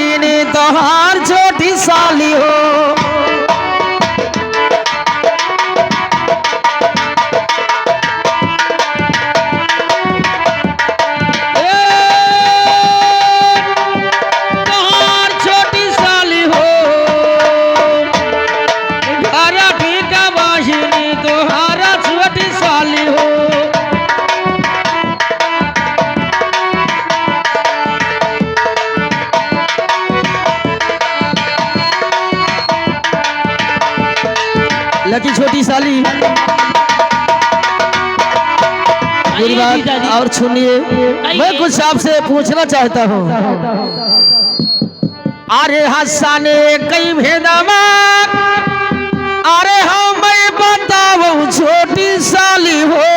बहिनी तोहार छोटी साली हो। लकी छोटी साली मेरी बात और सुनिए, मैं कुछ आपसे पूछना चाहता हूँ। अरे हंसाने कई भेदवा, अरे हम बताओ छोटी साली हो,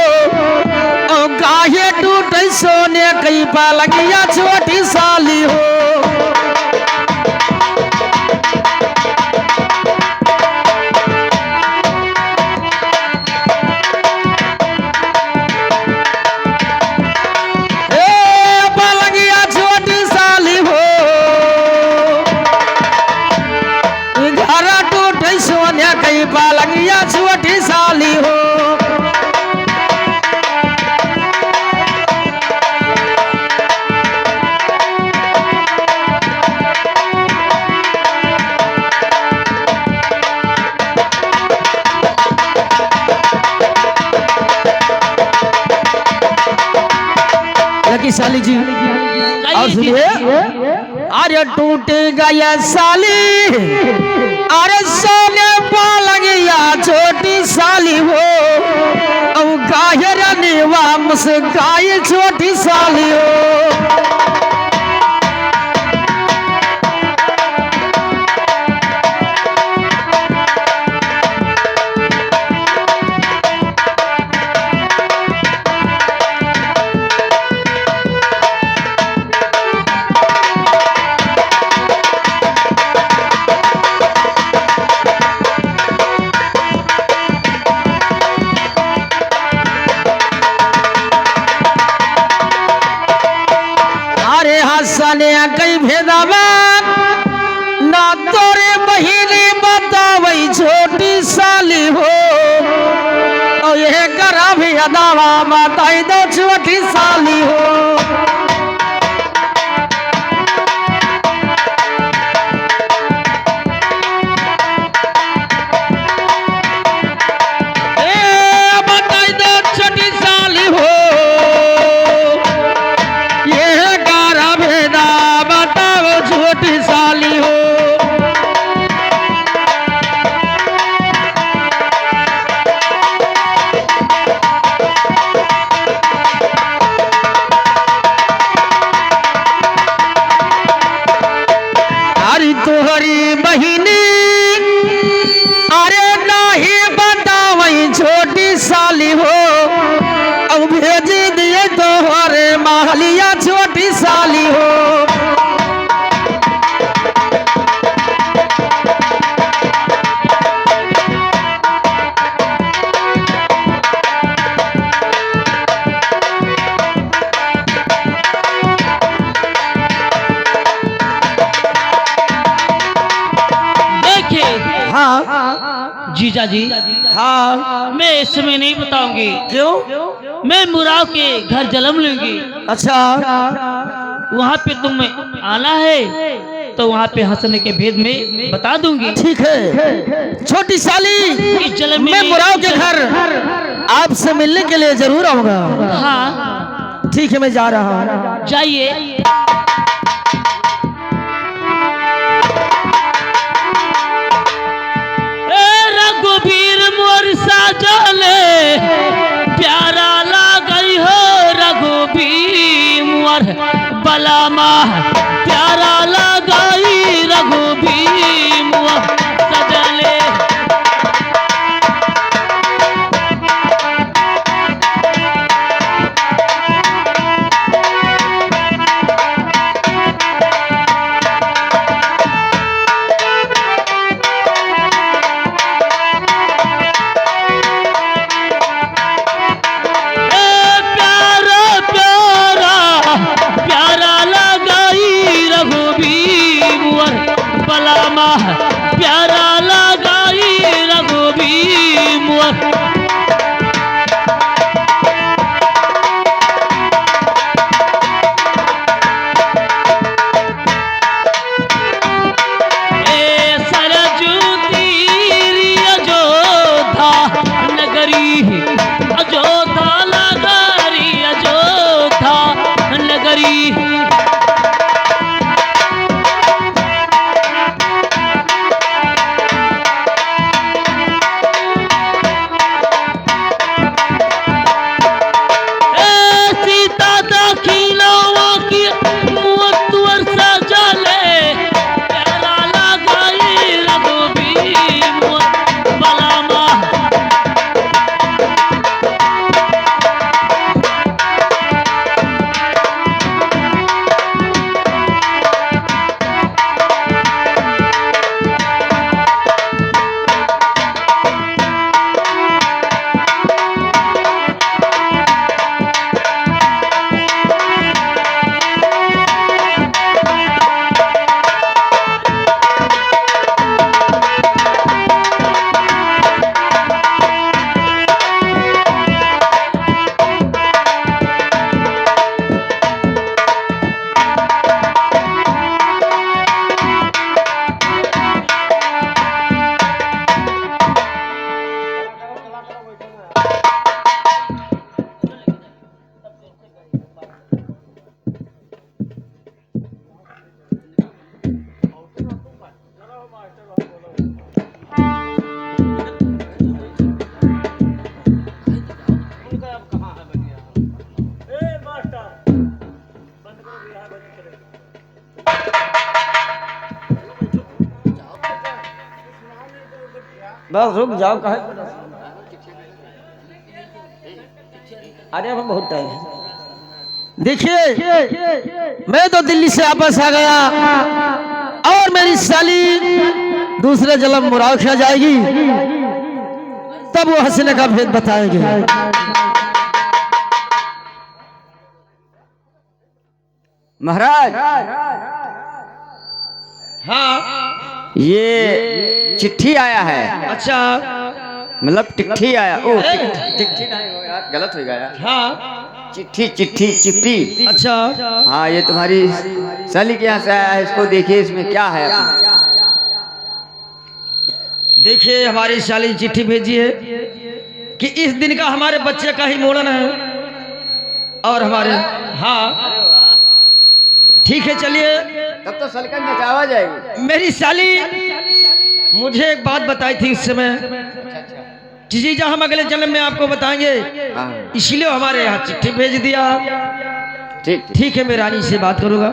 और काहे टूटे सोने कई पलंगिया छोटी साली हो। पलंगिया छोटी साली हो। लकी साली जी और सुनिए, अरे टूट गया साली, अरे सोने पलंगिया छोटी साली हो, अब काहे रनिवा मुस्काई छोटी साली हो। हंसने कई भेदवा ना तोरे बहिनी बतावई छोटी साली हो, और यह करा भी अदावा बताई दो छोटी साली हो। तोहरी बहिनी अरे नहीं बतावई छोटी साली हो, अब भेज दिए तोहरे महलिया छोटी साली हो। हाँ जीजा जी, हाँ मैं इस समय नहीं बताऊंगी। क्यों? मैं मुराव के घर जन्म लूंगी। अच्छा, वहाँ पे तुम आना है तो वहाँ पे हंसने के भेद में बता दूंगी। ठीक है छोटी साली, इस जन्म में मैं मुराव के घर आपसे मिलने के लिए जरूर आऊंगा। हाँ ठीक है, मैं जा रहा हूँ। जाइए। रघुवीर मोर साजले प्यारा लागई हो, रघुवीर मोर बलामा प्यारा लागई, रघुवीर मोर सजले। भीम बस रुक जाओ कहे अरे अब बहुत टाइम है। देखिए मैं तो दिल्ली से वापस आ गया और मेरी साली दूसरे जन्म मुराद खा जाएगी, तब वो हसीना का भेद बताएंगे। महाराज हाँ ये चिट्ठी आया है। अच्छा मतलब चिट्ठी आया। ओ चिट्ठी नहीं हो यार, गलत हो गया यार। हाँ चिट्ठी चिट्ठी चिट्ठी। अच्छा हाँ ये तुम्हारी साली के यहाँ से आया है, इसको देखिए इसमें क्या है। देखिए हमारी साली चिट्ठी भेजी है कि इस दिन का हमारे बच्चे का ही मोड़न है और हमारे हाँ ठीक है चलिए। तब तो सलकन नचावा जाएगी। मेरी साली मुझे एक बात बताई थी उस समय, जीजा हम अगले जन्म में आपको बताएंगे, इसलिए हमारे यहाँ चिट्ठी भेज दिया। ठीक ठीक है मैं रानी से बात करूंगा।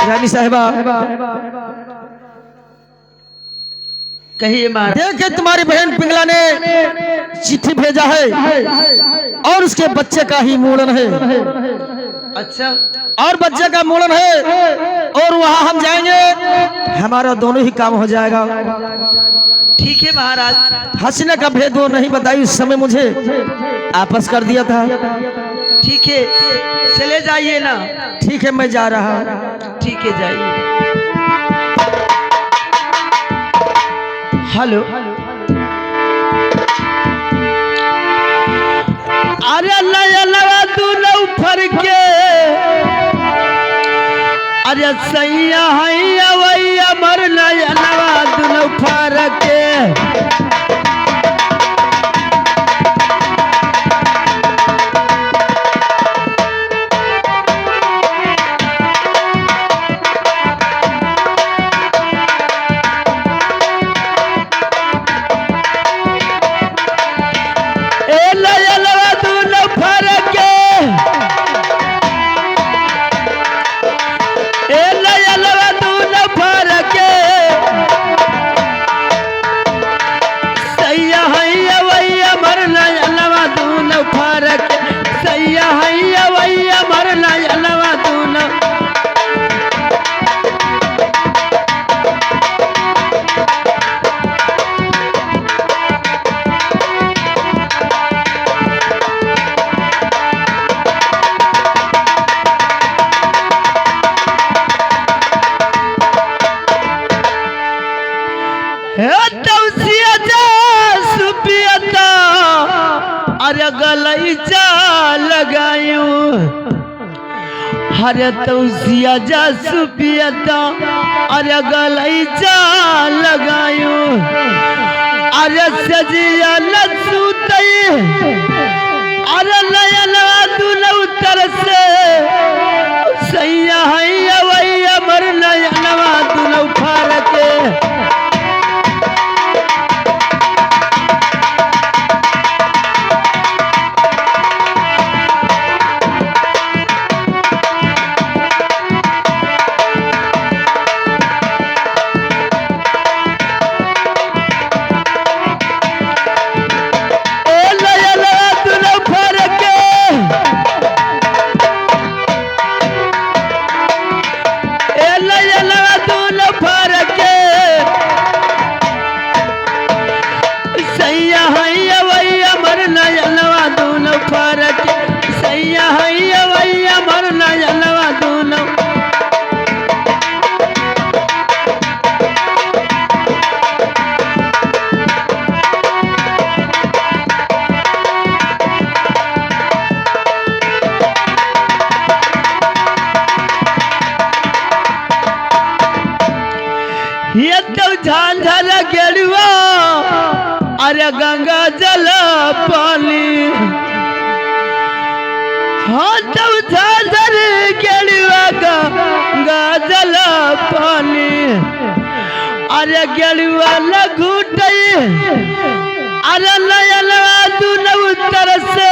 रानी साहिबा कहिए मार देखे तुम्हारी बहन पिंगला ने चिट्ठी भेजा है और उसके बच्चे का ही मूड़न है। अच्छा और बच्चे का मूड़न है और वहां हम जाएंगे, हमारा दोनों ही काम हो जाएगा। ठीक है महाराज। हसीना का भेद वो नहीं बताई उस समय, मुझे आपस कर दिया था। ठीक है चले जाइए ना। ठीक है मैं जा रहा। ठीक है जाइए। हेलो अरे अल्लाह तू नौ फर के अरे सैया हैया वैया मर नवा तू नौ फर के। हरे तौसिया जा सुपियता अरे गलई जा लगायो अरे सजिया लसुतई अरे नयना दुनो उतर से सैया हैया वैया मर नयनवा दुनो फार के ये तो झांझर गेरुआ अरे गंगा जल पानी हाँ तो झांझर गेरुआ गंगा जल पानी अरे गेरुआ लगुटई अरे नयनवा दुनो उतर से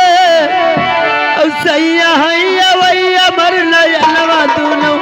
सैया हैया वैया मर नयनवा दुनो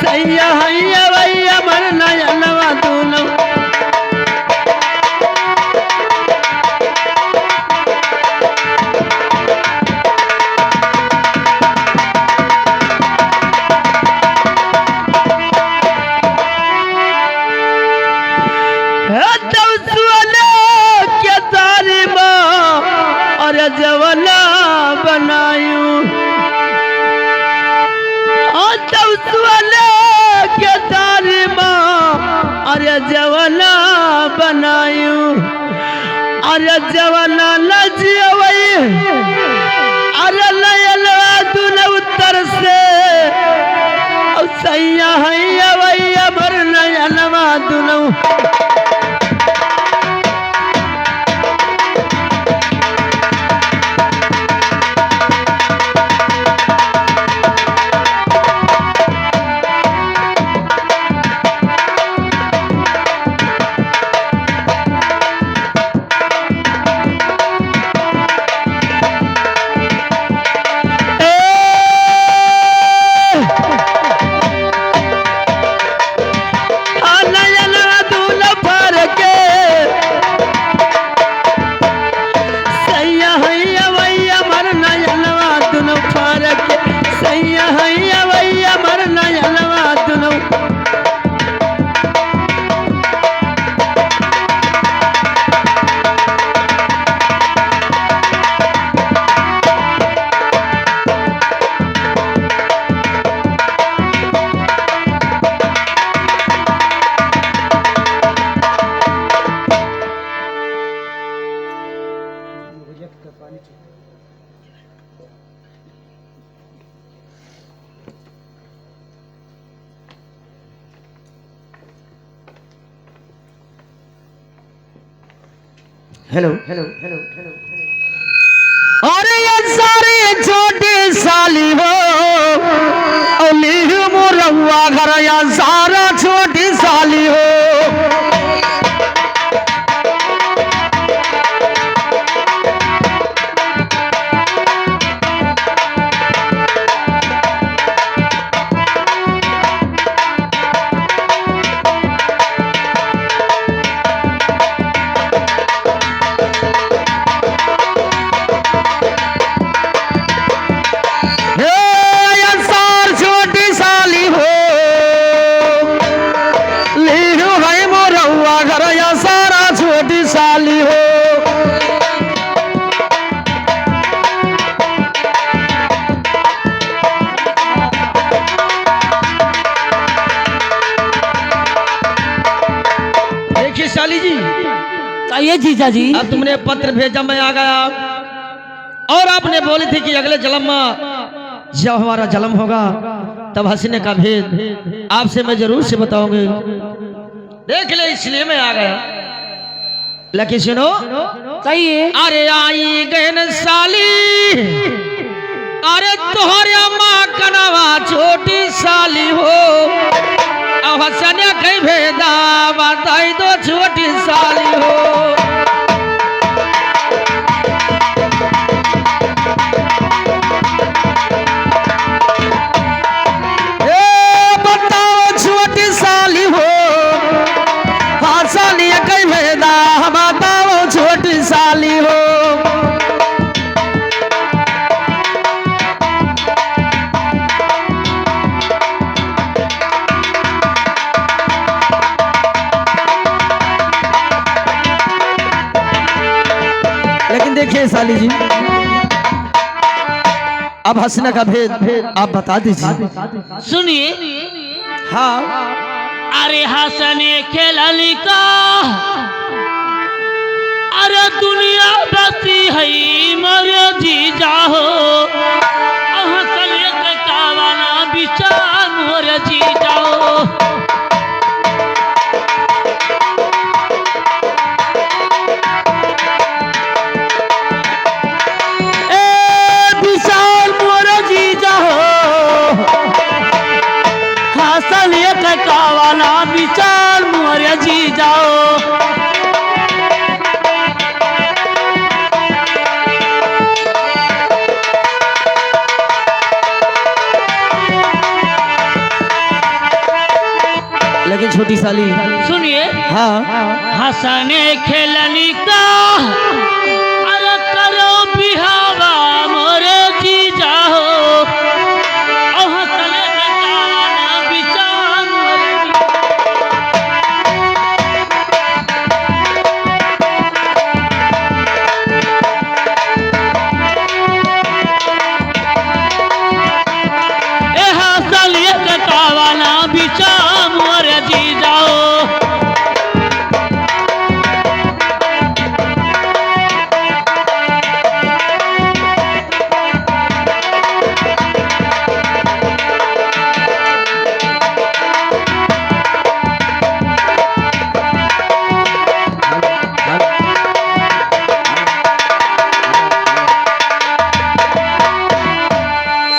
सैया हैया वैया मर नयनवा दुनो के तारी माँ और जवना बनायू के तारी माँ अरे जवाना बनायू अरे जवाना न जियवई अरे नयनवा दुनो उतर से सैया हैया वैया मर नयनवा दुनो हेलो हेलो हेलो हेलो अरे ये सारी छोटी साली हो अली मुरवा घर या सारा छोटी साली हो साली जी, कहिए जीजा जी। अब तुमने पत्र भेजा, मैं आ गया, और आपने बोली थी कि अगले जन्म में जब हमारा जन्म होगा तब हंसने का भेद आपसे मैं जरूर से बताऊंगी। देख ले, इसलिए मैं आ गया। लेकिन सुनो, कहिए। अरे आई गहन साली, अरे तोहरे अम्मा कनवा छोटी साली हो, अब हंसने कहीं भेदा बताई दो छोटी साली हो। साली हो, लेकिन देखिए साली जी, अब हंसने का भेद आप बता दीजिए। सुनिए। हाँ। अरे हंसने खेलने का, अरे दुनिया बसी है मरे जीजा हो, हंसने के कावाना बिचार मोरे जीजा हो। ए बिचार मोरे जीजा हो, हंसने के कावाना बिचार मोरे जीजा हो। लेकिन छोटी साली, सुनिए। हाँ। हंसने खेलने का, अरे करो बिहावा मोरे जीजा हो, और हंसने के कावाना बिचार मोरे जीजा। ए हंसने के कावाना बिचार मोरे जीजा हो।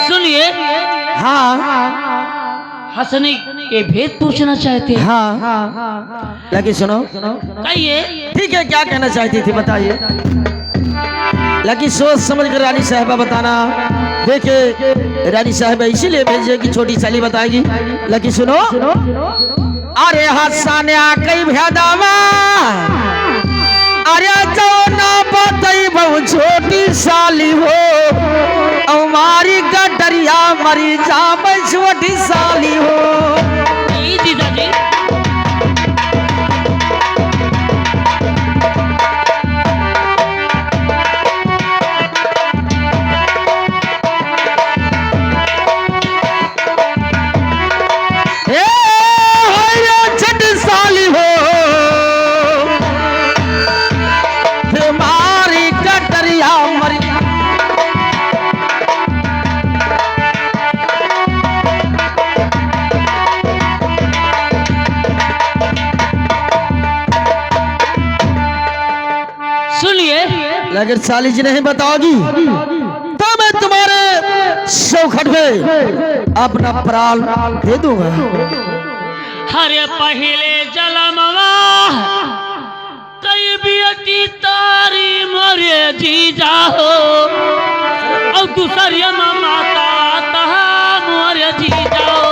सुनिए। हाँ। हंसने के भेद पूछना चाहते हैं। हाँ। लेकिन सुनो, कहिए। ठीक है, क्या कहना चाहती थी बताइए। लेकिन सोच समझ कर रानी साहबा बताना। देखे, रानी साहबा इसीलिए भेजे कि छोटी साली बताएगी। लेकिन सुनो, अरे हंसाने कई भेदावा, अरे जो ना बताई बहु छोटी साली हो, हमारी गडरिया मरी जा छोटी साली हो। जीजा जी। छोटी साली हो, हमारी गडरिया मरी। सुनिए। अगर साली जी नहीं बताओगी तो मैं तुम्हारे चौखट पे अपना प्राण दे दूंगा। हरे पहले जलमवा कई बेटी तारी मोरे जीजा हो, और दूसरी माता तहा मोरे जीजा हो।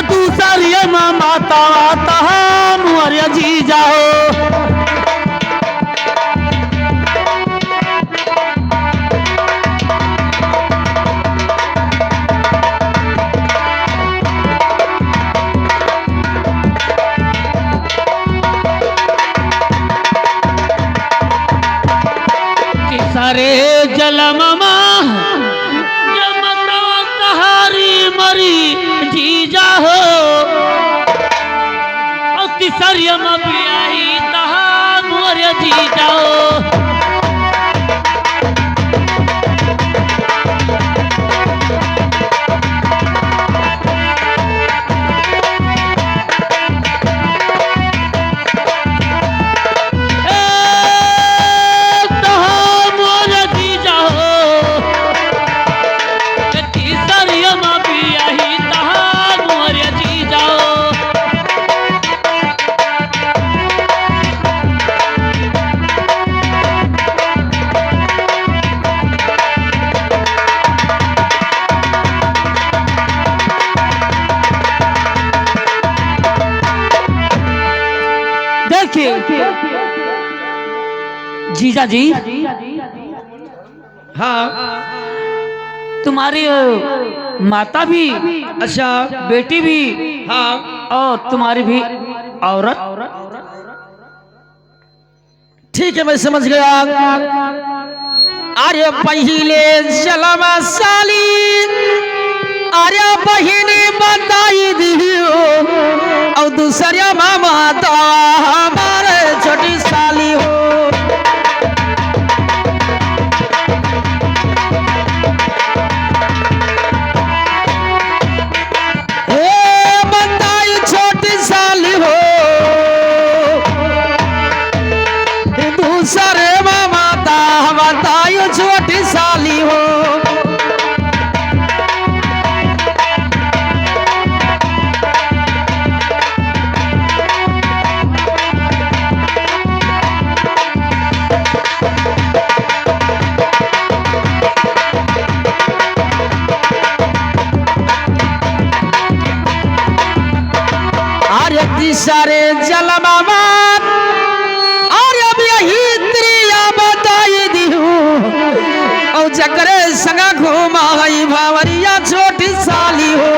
दूसरी माता तहा मोरे जीजा हो। सारे जलममा जी जाओ। जीजा जी, हाँ तुम्हारी माता भी, अच्छा, बेटी भी, हाँ और तुम्हारी भी औरत। ठीक है, मैं समझ गया। अरे पहले जलमा साली, अरे बहिनी बताई दियो, और दूसरा मामा तो हमारे छोटी साली हो। बताई छोटी साली हो, दूसरे मामा ता बताई छोटी साली हो। सारे जलमामा और अब यही त्रिया बताई दिहू, और जकरे संगा घूमा हई भावरिया छोटी साली हो।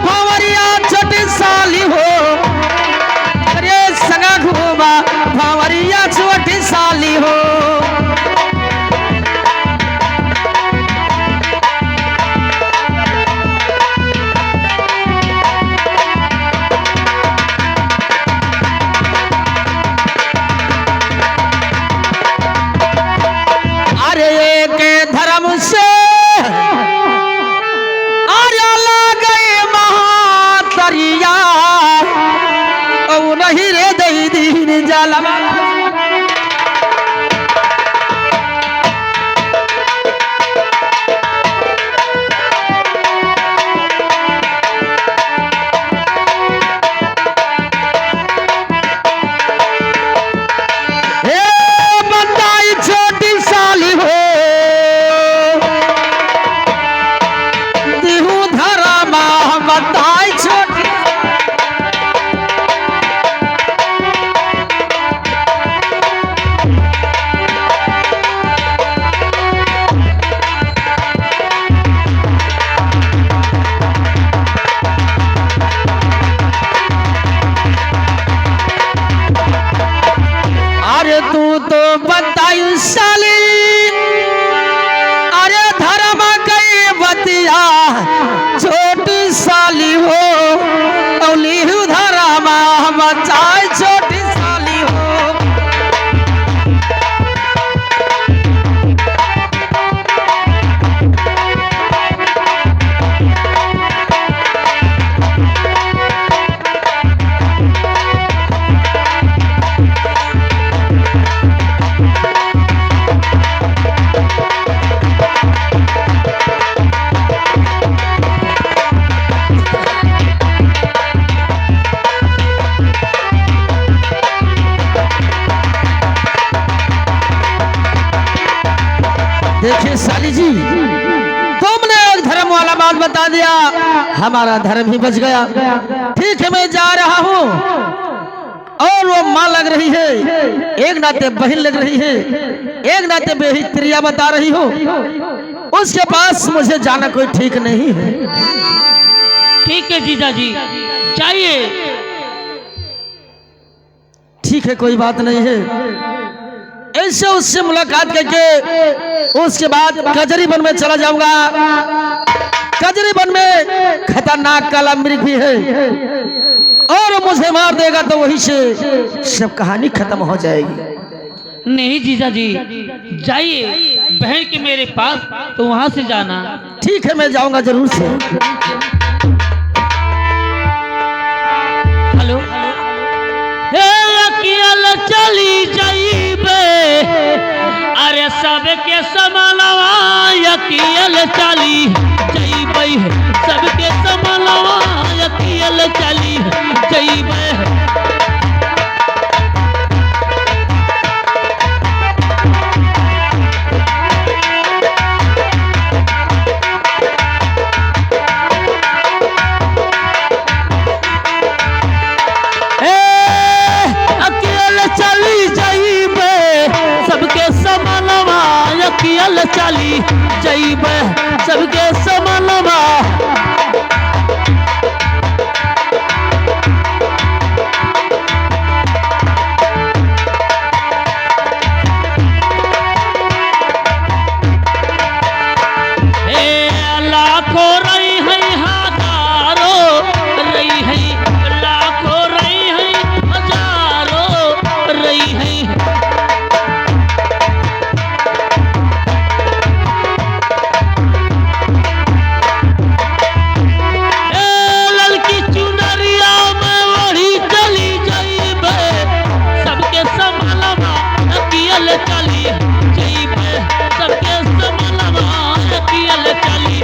भावरिया छोटी साली हो, जकरे संगा घूमा भावरिया छोटी साली हो। नहीं रे दई दीन जालमा, बताई छोटी साली हो, दिहू धरा माँ बताई छोटी। अरे तू तो बताई साली, अरे धर्म कई बतिया छोटी साली हो, औली धर्म बचाए छोटी साली हो। देखिए साली जी, तुमने एक धर्म वाला बात बता दिया, हमारा धर्म ही बच गया। ठीक है, मैं जा रहा हूँ, और वो माँ लग रही है, एक नाते बहन लग रही है, एक नाते बेहित्रिया बता रही हो, उसके पास मुझे जाना कोई ठीक नहीं है। ठीक है जीजा जी, जाइए। ठीक है, कोई बात नहीं है। ऐसे उससे मुलाकात करके उसके बाद कजरी वन में चला जाऊंगा। कजरी वन में खतरनाक काला मृग भी है और मुझे मार देगा तो वहीं से सब कहानी खत्म हो जाएगी। नहीं जीजा जी, जाइए बहन के मेरे पास, तो वहां से जाना। ठीक है, मैं जाऊंगा जरूर से। हेलो, हे अकेला चली जाइबे, अरे सबके समानवा अकेला चली जाइबे, सबके समानवा अकेला चली जाइबे। चली जाइबे सबके समानवा। लाखों रही है, हजारों रही है, लाखों रही है, हजारों रही है। चली जाइबे सबके समानवा अकेला चली।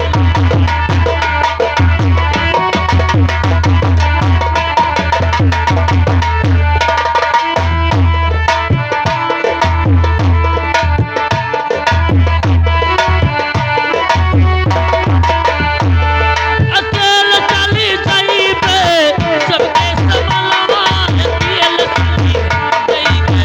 अकेला चली जाइबे सबके समानवा अकेला चली जाइबे।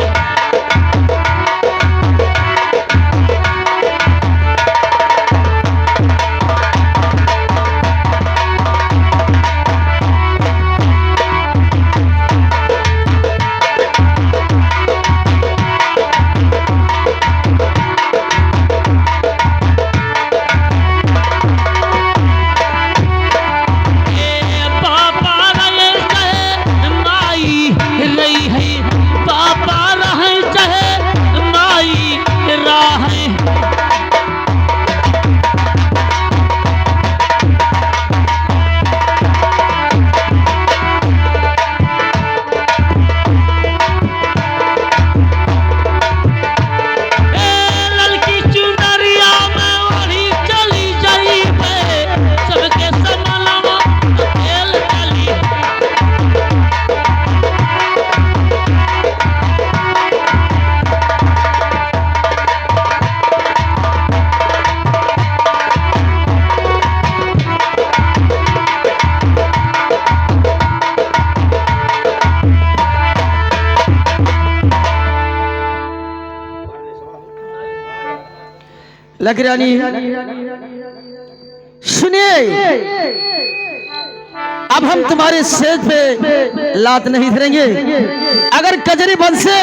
लकरानी सुनिए, अब हम तुम्हारे सेज पे लात नहीं धरेंगे। अगर कजरी वन से